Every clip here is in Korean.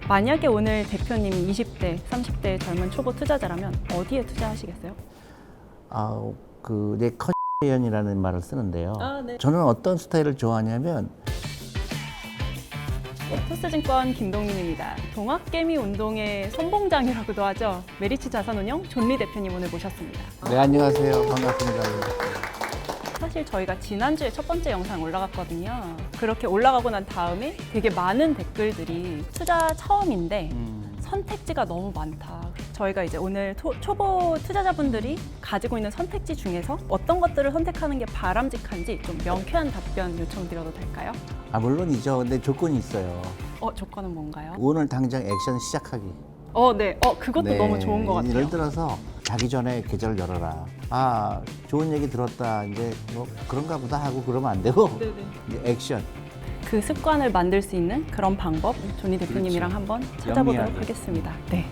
만약에 오늘 대표님이 20대, 30대 젊은 초보 투자자라면 어디에 투자하시겠어요? 내 컨디션이라는 말을 쓰는데요. 네. 저는 어떤 스타일을 좋아하냐면 토스증권 김동민입니다. 동학개미 운동의 선봉장이라고도 하죠. 메리츠 자산운용 존리 대표님 오늘 모셨습니다. 네, 안녕하세요. 반갑습니다. 사실 저희가 지난주에 첫 번째 영상 올라갔거든요. 그렇게 올라가고 난 다음에 되게 많은 댓글들이 투자 처음인데 선택지가 너무 많다. 저희가 이제 오늘 초보 투자자분들이 가지고 있는 선택지 중에서 어떤 것들을 선택하는 게 바람직한지 좀 명쾌한 답변 요청드려도 될까요? 물론이죠. 근데 조건이 있어요. 조건은 뭔가요? 오늘 당장 액션 시작하기. 네. 그것도 네, 너무 좋은 것 같아요. 예를 들어서 자기 전에 계좌를 열어라. 좋은 얘기 들었다. 이제 뭐 그런가 보다 하고 그러면 안 되고 네네. 이제 액션. 그 습관을 만들 수 있는 그런 방법 존니 대표님이랑 그렇죠. 한번 찾아보도록 영리하게. 하겠습니다. 네.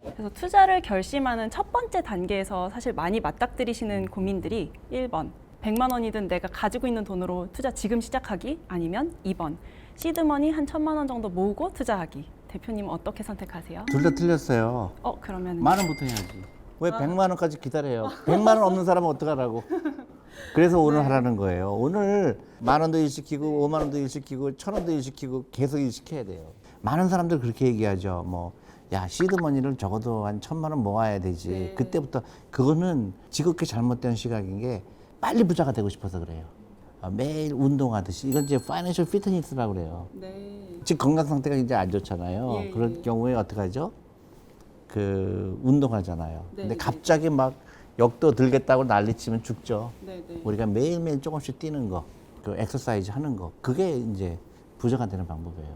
그래서 투자를 결심하는 첫 번째 단계에서 사실 많이 맞닥뜨리시는 고민들이 1번 100만 원이든 내가 가지고 있는 돈으로 투자 지금 시작하기, 아니면 2번 시드머니 한 1,000만 원 정도 모으고 투자하기. 대표님은 어떻게 선택하세요? 둘 다 틀렸어요. 그러면 만 원부터 해야지. 왜 100만 원까지 기다려요? 100만 원 없는 사람은 어떡하라고? 그래서 오늘 하라는 거예요. 오늘 만 원도 일시키고 5만 원도 일시키고 1,000원도 일시키고 계속 일시켜야 돼요. 많은 사람들 그렇게 얘기하죠. 시드머니를 적어도 한 1,000만 원 모아야 되지. 네. 그때부터 그거는 지극히 잘못된 시각인 게 빨리 부자가 되고 싶어서 그래요. 매일 운동하듯이. 이건 이제 파이낸셜 피트니스라고 그래요. 네. 즉 건강 상태가 이제 안 좋잖아요. 예, 그럴 예. 경우에 어떻게 하죠? 운동하잖아요. 네, 근데 네. 갑자기 막 역도 들겠다고 난리치면 죽죠. 네. 우리가 매일매일 조금씩 뛰는 거, 엑서사이즈 하는 거, 그게 이제 부자가 되는 방법이에요.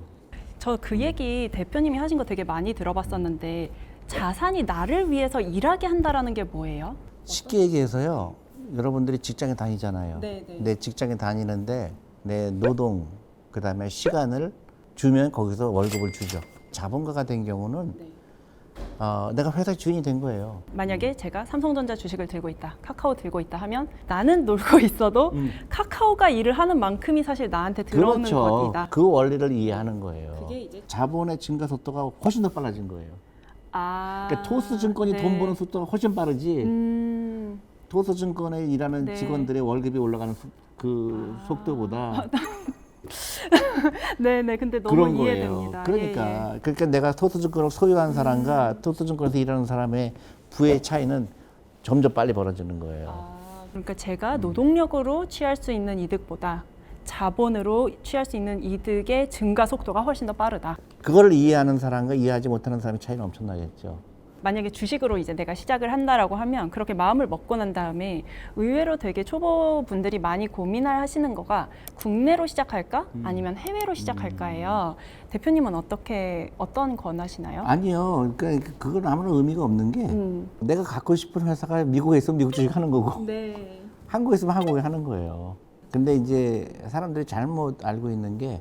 저 그 얘기 대표님이 하신 거 되게 많이 들어봤었는데, 자산이 나를 위해서 일하게 한다라는 게 뭐예요? 쉽게 얘기해서요. 여러분들이 직장에 다니잖아요. 네, 네. 내 직장에 다니는데 내 노동, 그다음에 시간을 주면 거기서 월급을 주죠. 자본가가 된 경우는 네. 내가 회사 주인이 된 거예요. 만약에 제가 삼성전자 주식을 들고 있다, 카카오 들고 있다 하면 나는 놀고 있어도 카카오가 일을 하는 만큼이 사실 나한테 들어오는 그렇죠. 것이다. 그 원리를 이해하는 거예요. 그게 이제 자본의 증가 속도가 훨씬 더 빨라진 거예요. 아, 그러니까 토스증권이 네. 돈 버는 속도가 훨씬 빠르지. 토스증권에 일하는 네. 직원들의 월급이 올라가는 속도보다 네네. 근데 너무 그런 이해됩니다. 거예요. 그러니까 내가 토스증권을 소유한 사람과 토스증권에서 일하는 사람의 부의 차이는 점점 빨리 벌어지는 거예요. 그러니까 제가 노동력으로 취할 수 있는 이득보다 자본으로 취할 수 있는 이득의 증가 속도가 훨씬 더 빠르다. 그걸 이해하는 사람과 이해하지 못하는 사람의 차이는 엄청나겠죠. 만약에 주식으로 이제 내가 시작을 한다라고 하면 그렇게 마음을 먹고 난 다음에 의외로 되게 초보분들이 많이 고민을 하시는 거가 국내로 시작할까 아니면 해외로 시작할까예요. 대표님은 어떤 권하시나요? 아니요. 그러니까 그건 아무런 의미가 없는 게 내가 갖고 싶은 회사가 미국에 있으면 미국 주식 하는 거고 네. 한국에 있으면 한국에 하는 거예요. 근데 이제 사람들이 잘못 알고 있는 게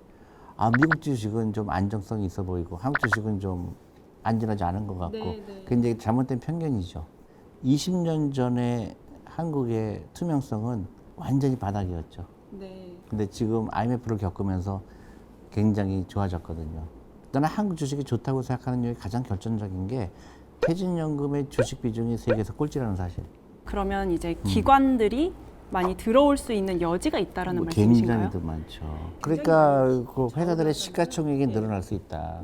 미국 주식은 좀 안정성이 있어 보이고 한국 주식은 좀 안전하지 않은 것 같고 그게 이제 잘못된 편견이죠. 20년 전에 한국의 투명성은 완전히 바닥이었죠. 네. 근데 지금 IMF를 겪으면서 굉장히 좋아졌거든요. 나는 한국 주식이 좋다고 생각하는 이유의 가장 결정적인 게 퇴직연금의 주식 비중이 세계에서 꼴찌라는 사실. 그러면 이제 기관들이 많이 들어올 수 있는 여지가 있다라는 말씀이신가요? 굉장히 더 많죠. 그러니까 그 회사들의 시가총액이 늘어날 수 있다.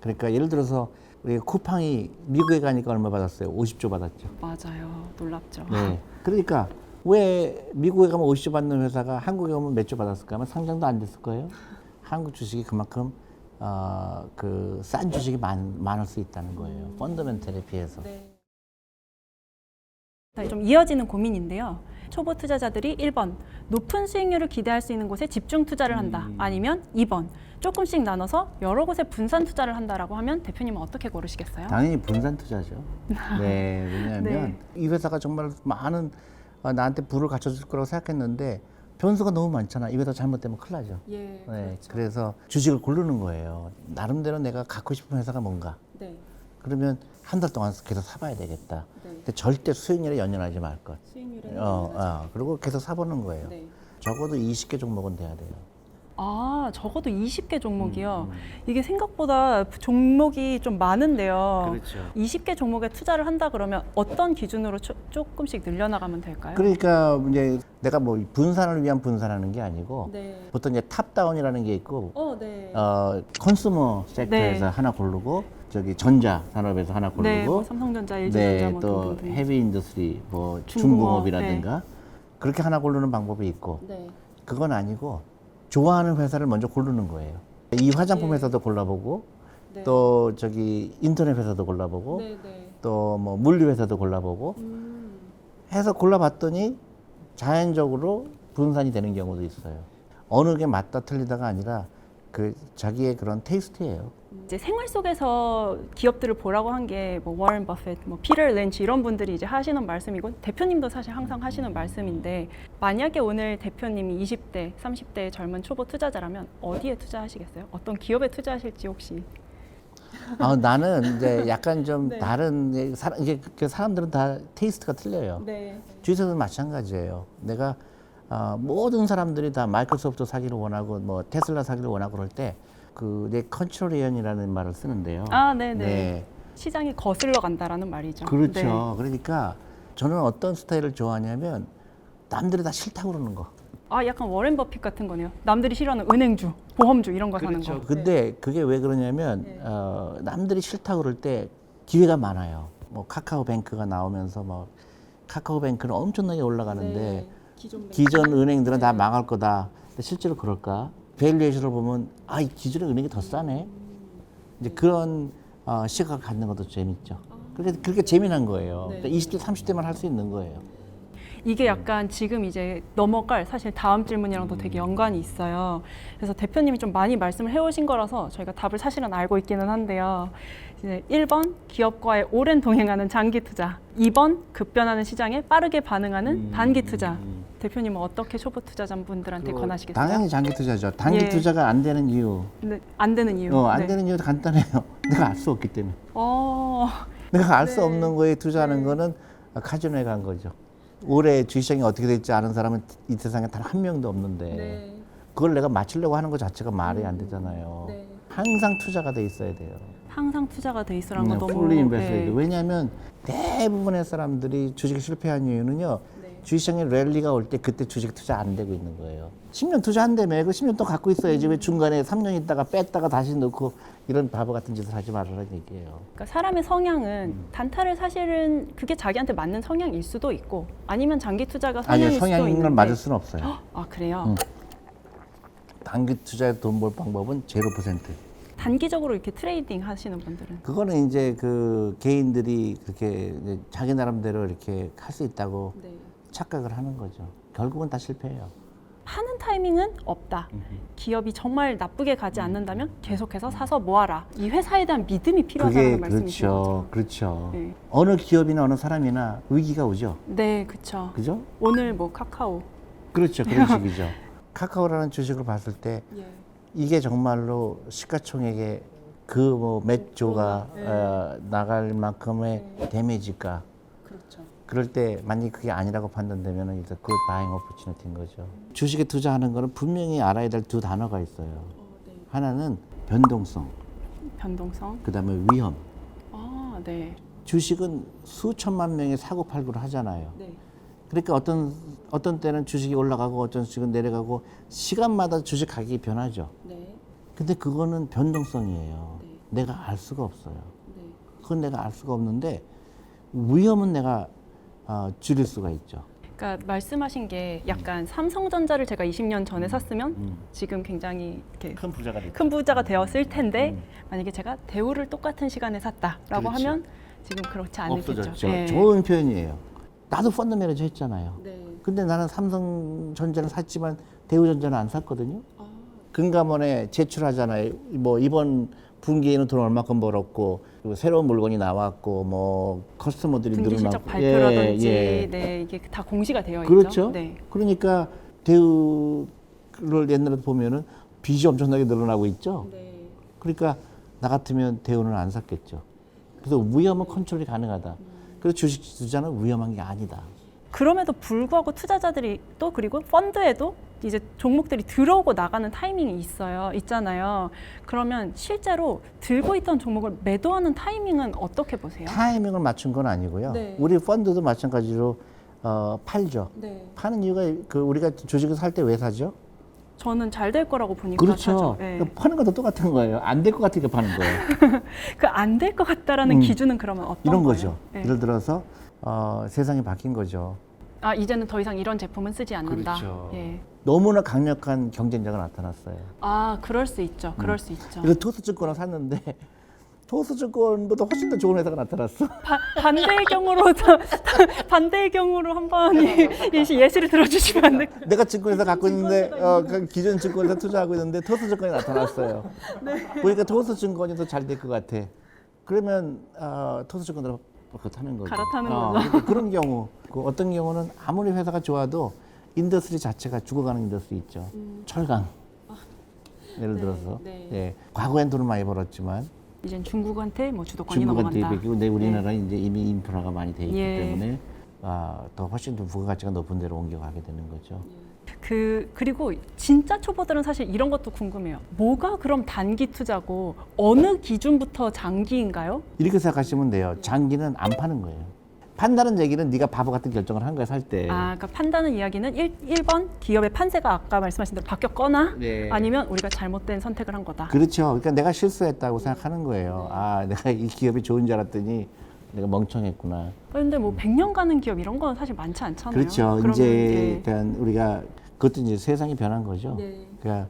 그러니까 예를 들어서 우리 쿠팡이 미국에 가니까 얼마 받았어요? 50조 받았죠. 맞아요. 놀랍죠. 네. 그러니까 왜 미국에 가면 50조 받는 회사가 한국에 오면 몇 조 받았을까? 하면 상장도 안 됐을 거예요. 한국 주식이 그만큼 싼 주식이 많을 수 있다는 거예요. 펀더멘털에 비해서. 좀 이어지는 고민인데요. 초보 투자자들이 1번 높은 수익률을 기대할 수 있는 곳에 집중 투자를 한다. 아니면 2번 조금씩 나눠서 여러 곳에 분산 투자를 한다라고 하면 대표님은 어떻게 고르시겠어요? 당연히 분산 투자죠. 네, 왜냐하면 이 회사가 정말 많은 나한테 부를 갖춰줄 거라고 생각했는데 변수가 너무 많잖아. 이 회사 잘못되면 큰일 나죠. 예, 네, 그래서 주식을 고르는 거예요. 나름대로 내가 갖고 싶은 회사가 뭔가. 네. 그러면 한 달 동안 계속 사봐야 되겠다. 네. 근데 절대 수익률에 연연하지 말 것. 수익률에 그리고 계속 사보는 거예요. 네. 적어도 20개 종목은 돼야 돼요. 아, 적어도 20개 종목이요. 이게 생각보다 종목이 좀 많은데요. 그렇죠. 20개 종목에 투자를 한다 그러면 어떤 기준으로 조금씩 늘려나가면 될까요? 그러니까 이제 내가 뭐 분산을 위한 분산하는 게 아니고 네. 보통 이제 탑다운이라는 게 있고 네. 컨슈머 섹터에서 네. 하나 고르고 저기 전자 산업에서 하나 고르고 네, 뭐 삼성전자, LG전자, 뭐 또 등등등. 헤비 인더스트리 뭐 중공업, 중공업이라든가 그렇게 하나 고르는 방법이 있고 네. 그건 아니고 좋아하는 회사를 먼저 고르는 거예요. 이 화장품 회사도 골라보고 네. 또 저기 인터넷 회사도 골라보고 네. 또 뭐 물류 회사도 골라보고 해서 골라봤더니 자연적으로 분산이 되는 경우도 있어요. 어느 게 맞다 틀리다가 아니라 그 자기의 그런 테이스트예요. 이제 생활 속에서 기업들을 보라고 한 게 뭐 워런 버핏, 뭐 피터 렌치 이런 분들이 이제 하시는 말씀이고 대표님도 사실 항상 하시는 말씀인데 만약에 오늘 대표님이 20대, 30대 젊은 초보 투자자라면 어디에 투자하시겠어요? 어떤 기업에 투자하실지 혹시? 나는 이제 약간 좀 네. 다른 이게 그 사람들은 다 테이스트가 틀려요. 네. 주식은 마찬가지예요. 내가 모든 사람들이 다 마이크로소프트 사기를 원하고 뭐 테슬라 사기를 원하고 그럴 때 그 내 컨트로리언이라는 말을 쓰는데요. 아, 네네. 네. 시장이 거슬러 간다라는 말이죠. 그렇죠. 네. 그러니까 저는 어떤 스타일을 좋아하냐면 남들이 다 싫다고 그러는 거. 아, 약간 워렌 버핏 같은 거네요. 남들이 싫어하는 은행주, 보험주 이런 거 사는 거. 근데 그게 왜 그러냐면 남들이 싫다고 그럴 때 기회가 많아요. 뭐 카카오뱅크가 나오면서 뭐 카카오뱅크는 엄청나게 올라가는데 기존 은행들은 다 망할 거다. 근데 실제로 그럴까? 밸류에이션을 보면 이 기존의 은행이 더 싸네. 이제 그런 시각을 갖는 것도 재밌죠. 그렇게 재미난 거예요. 그러니까 20대, 30대만 할 수 있는 거예요. 이게 약간 지금 이제 넘어갈 사실 다음 질문이랑도 되게 연관이 있어요. 그래서 대표님이 좀 많이 말씀을 해오신 거라서 저희가 답을 사실은 알고 있기는 한데요. 이제 1번 기업과의 오랜 동행하는 장기 투자, 2번 급변하는 시장에 빠르게 반응하는 단기 투자. 대표님은 어떻게 초보 투자자분들한테 권하시겠어요? 당연히 장기 투자죠. 단기 예. 투자가 안 되는 이유. 네, 안 되는 이유. 안 네. 되는 이유도 간단해요. 내가 알 수 없기 때문에. 어, 내가 알 수 없는 거에 투자하는 거는 카지노에 간 거죠. 올해 주식시장이 어떻게 될지 아는 사람은 이 세상에 단 한 명도 없는데 그걸 내가 맞추려고 하는 것 자체가 말이 안 되잖아요. 항상 투자가 돼 있어야 돼요. 항상 투자가 돼 있으라는 건 너무 풀리 인베스트. 네. 왜냐하면 대부분의 사람들이 주식에 실패한 이유는요. 주식시장에 랠리가 올 때 그때 주식 투자 안 되고 있는 거예요. 10년 투자한다며 그 10년 또 갖고 있어야지 왜 중간에 3년 있다가 뺐다가 다시 넣고 이런 바보 같은 짓을 하지 말라는 얘기예요. 그러니까 사람의 성향은 단타를 사실은 그게 자기한테 맞는 성향일 수도 있고 아니면 장기 투자가 성향일 아니요, 수도 성향인 있는데 건 맞을 수는 없어요. 아 그래요? 단기 투자에 돈 벌 방법은 0%. 단기적으로 이렇게 트레이딩 하시는 분들은 그거는 이제 그 개인들이 그렇게 이제 자기 나름대로 이렇게 할 수 있다고 착각을 하는 거죠. 결국은 다 실패해요. 파는 타이밍은 없다. 기업이 정말 나쁘게 가지 않는다면 계속해서 사서 모아라. 이 회사에 대한 믿음이 필요하다는 그게 말씀이신 거죠. 그렇죠. 네. 어느 기업이나 어느 사람이나 위기가 오죠. 네, 그렇죠. 그죠? 오늘 뭐 카카오. 그렇죠. 그런 식이죠. 카카오라는 주식을 봤을 때 예. 이게 정말로 시가총액의 그 뭐 몇 조가 나갈 만큼의 데미지가 그렇죠. 그럴 때 만약에 그게 아니라고 판단되면 이제 그 바잉 오퍼추니티인 거죠. 주식에 투자하는 거는 분명히 알아야 될 두 단어가 있어요. 하나는 변동성, 변동성. 그다음에 위험. 아, 네. 주식은 수천만 명이 사고 팔고를 하잖아요. 네. 그러니까 어떤 때는 주식이 올라가고 어떤 주식은 내려가고 시간마다 주식 가격이 변하죠. 네. 근데 그거는 변동성이에요. 네. 내가 알 수가 없어요. 네. 그건 내가 알 수가 없는데 위험은 내가 줄일 수가 있죠. 그러니까 말씀하신 게 약간 삼성전자를 제가 20년 전에 샀으면 지금 굉장히 이렇게 큰 부자가 됐죠. 큰 부자가 되었을 텐데 만약에 제가 대우를 똑같은 시간에 샀다라고 그렇죠. 하면 지금 그렇지 않겠죠. 없어졌죠. 네. 좋은 표현이에요. 나도 펀드 매니저 했잖아요. 네. 근데 나는 삼성전자를 샀지만 대우전자는 안 샀거든요. 아. 금감원에 제출하잖아요. 뭐 이번 분기에는 돈 얼마큼 벌었고 그리고 새로운 물건이 나왔고 뭐 커스터머들이 분기 늘어나고 실적 발표라든지 예. 네, 이게 다 공시가 되어 그렇죠. 있죠. 네. 그러니까 대우를 옛날에 보면은 빚이 엄청나게 늘어나고 있죠. 네. 그러니까 나 같으면 대우는 안 샀겠죠. 그래서 위험은 컨트롤이 가능하다. 그래서 주식 투자는 위험한 게 아니다. 그럼에도 불구하고 투자자들이 또 그리고 펀드에도 이제 종목들이 들어오고 나가는 타이밍이 있잖아요. 그러면 실제로 들고 있던 종목을 매도하는 타이밍은 어떻게 보세요? 타이밍을 맞춘 건 아니고요. 네. 우리 펀드도 마찬가지로 팔죠. 네. 파는 이유가 우리가 주식을 살 때 왜 사죠? 저는 잘 될 거라고 보니까 그렇죠. 사죠. 네. 그러니까 파는 것도 똑같은 거예요. 안 될 것 같으니까 파는 거예요. 그 안 될 것 같다라는 기준은 그러면 어떤 이런 거예요? 거죠. 네. 예를 들어서 세상이 바뀐 거죠. 아, 이제는 더 이상 이런 제품은 쓰지 않는다. 그렇죠. 예. 너무나 강력한 경쟁자가 나타났어요. 아, 그럴 수 있죠. 그럴 수 있죠. 그래서 토스증권을 샀는데 토스증권보다 훨씬 더 좋은 회사가 나타났어. 반대의 경우로 반대의 경우로 한번 예시를 들어주시면 안 될까요? 내가 증권회사 갖고 있는데 그 기존 증권회사 투자하고 있는데 토스증권이 나타났어요. 보니까 토스증권이 더 잘 될 것 같아. 그러면 토스증권으로 타는 거죠. 갈아타는 거죠. 그러니까 그런 경우, 어떤 경우는 아무리 회사가 좋아도 인더스트리 자체가 죽어가는 인더스트리 있죠. 철강. 예를 들어서 네. 예, 과거엔 돈을 많이 벌었지만 이젠 중국한테 뭐 주도권이 중국한테 넘어간다. 뺏기고 내 우리나라는 이제 이미 인프라가 많이 돼 있기 예. 때문에 더 훨씬 더 부가가치가 높은 데로 옮겨가게 되는 거죠. 그리고 진짜 초보들은 사실 이런 것도 궁금해요. 뭐가 그럼 단기 투자고 어느 기준부터 장기인가요? 이렇게 생각하시면 돼요. 장기는 안 파는 거예요. 판다는 얘기는 네가 바보 같은 결정을 한 거야 살 때. 그러니까 판다는 이야기는 1번 기업의 판세가 아까 말씀하신 대로 바뀌었거나 네. 아니면 우리가 잘못된 선택을 한 거다. 그렇죠. 그러니까 내가 실수했다고 생각하는 거예요. 내가 이 기업이 좋은 줄 알았더니 내가 멍청했구나. 그런데 뭐 100년 가는 기업 이런 건 사실 많지 않잖아요. 그렇죠. 그러면 이제 그러니까 우리가 그것도 이제 세상이 변한 거죠. 네. 그러니까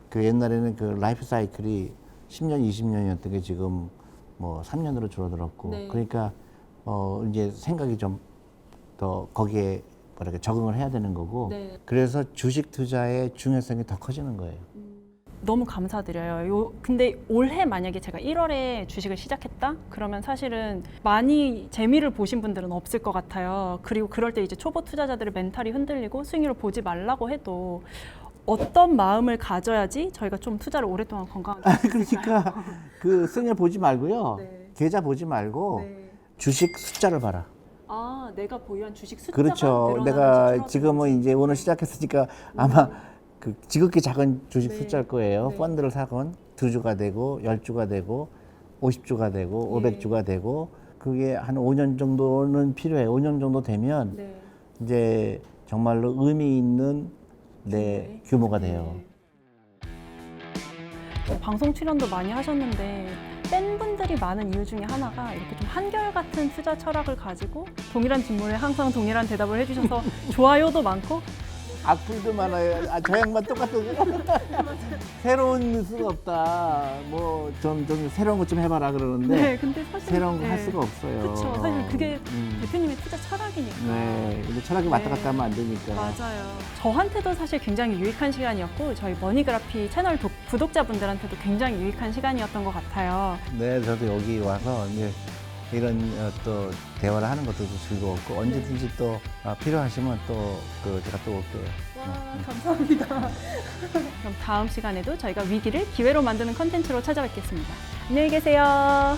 그 옛날에는 그 라이프 사이클이 10년, 20년이었던 게 지금 뭐 3년으로 줄어들었고, 네. 그러니까 이제 생각이 좀 더 거기에 뭐랄까 적응을 해야 되는 거고, 네. 그래서 주식 투자의 중요성이 더 커지는 거예요. 너무 감사드려요. 근데 올해 만약에 제가 1월에 주식을 시작했다? 그러면 사실은 많이 재미를 보신 분들은 없을 것 같아요. 그리고 그럴 때 이제 초보 투자자들의 멘탈이 흔들리고 수익률을 보지 말라고 해도 어떤 마음을 가져야지 저희가 좀 투자를 오랫동안 건강하게 그러니까 그 승률 보지 말고요. 네. 계좌 보지 말고 네. 주식 숫자를 봐라. 내가 보유한 주식 숫자가 그렇죠. 늘어나는지 내가 줄어드는지. 지금은 이제 오늘 시작했으니까 아마 그 지극히 작은 주식 네. 숫자일 거예요. 네. 펀드를 사건 2주가 되고 10주가 되고 50주가 되고 네. 500주가 되고 그게 한 5년 정도는 필요해. 5년 정도 되면 네. 이제 정말로 의미 있는 내 네. 규모가 돼요. 방송 출연도 많이 하셨는데 팬분들이 많은 이유 중에 하나가 이렇게 좀 한결같은 투자 철학을 가지고 동일한 질문에 항상 동일한 대답을 해주셔서 좋아요도 많고 악플도 많아요. 저 양반 똑같은 새로운 뉴스가 없다. 뭐 좀 새로운 것 좀 해봐라 그러는데 네, 근데 사실 새로운 거 할 수가 없어요. 그렇죠. 사실 그게 대표님의 투자 철학이니까. 네, 근데 철학이 왔다 갔다 하면 안 되니까. 맞아요. 저한테도 사실 굉장히 유익한 시간이었고 저희 머니그라피 채널 구독자분들한테도 굉장히 유익한 시간이었던 것 같아요. 네, 저도 여기 와서 이제 이런 또 대화를 하는 것도 즐거웠고 언제든지 또 필요하시면 또 제가 또 올게요. 와, 감사합니다. 그럼 다음 시간에도 저희가 위기를 기회로 만드는 컨텐츠로 찾아뵙겠습니다. 안녕히 계세요.